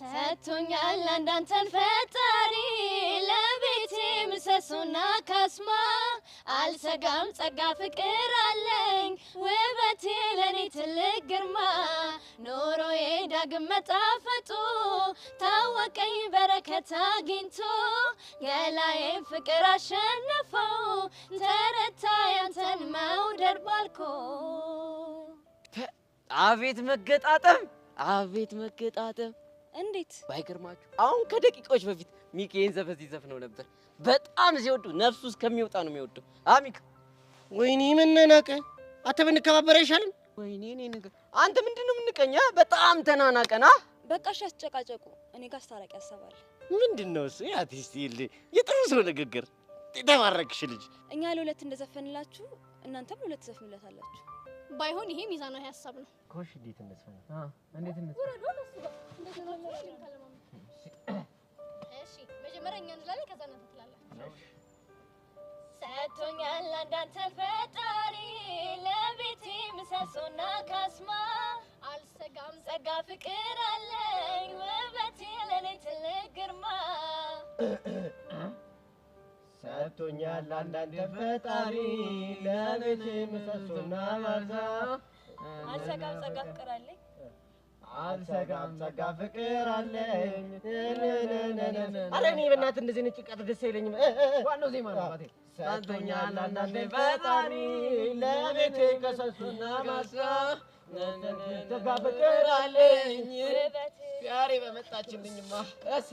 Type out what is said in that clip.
ሰጥቶኛል አንዳንተን ፈጣሪ ለቤቴ ምሰሶና ካስማ አልሰጋም ጸጋ ፍቅር አለኝ ውበቴ ለኔ ትልቅ ግርማ ኖሮዬ ዳግም መጣፈጡ ታወቀኝ በረከት አግኝቶ ገላዬ ፍቅር አሸነፈው ተረታ ያንተን መውደድ ባልኮ አቤት መገጣጠም እንዴት ባይገርማችሁ አሁን ከደቂቃዎች በፊት ሚኪን ዘፈነው ነበር በጣም ሲወዱ ነፍሱ እስከሚወጣ ነው የሚወደው አሚክ ወይኔ መነናቀ አተበንከባበረ ይሻልን ወይኔ ነገር አንተ ምንድነው ምንቀኛ በጣም ተናናቀና በቃሽ አስጨቃጨቁ እኔ ጋር ታረቅ ያሰባል ምንድነው እሱ ያቲስቲል የጥሩ ሰው ንግግር ተባረክሽ ልጅ እኛ ለሁለት እንደዘፈንላችሁ እናንተም ለሁለት ዘፍኑላታላችሁ ባይሆን ይሄ ሚዛናዊ ሐሳብ ነው ኮሽ እንዴት እንስፈን እንዴት እሺ መጀመሪያ እኛ እንላለን ከዛ እናንተ ትላላችሁ ሰጥቶኛል አንዳንተን ፈጣሪ ለቤቴ ምሰሶና ካስማ አልሰጋም ጸጋ ፍቅር አለኝ ውበቴ ለኔ ትልቅ ግርማ ሰጥቶኛል አንዳንተን ፈጣሪ ለቤቴ ምሰሶና ካስማ አልሰጋም ጸጋ ፍቅር አለኝ አልሰጋም ጸጋ ፍቅር አለኝ አረ እኔ በእናትህ እንደዚህ ነጭ ቃጥ ደስ አይለኝም ዋናው ዜማ ነው አባቴ ሰጥቶኛል አንዳንተን ፈጣሪ ለቤቴ ከሰሱና ማሳ ጸጋ ፍቅር አለኝ ፊያሬ በመጣችልኝማ እስ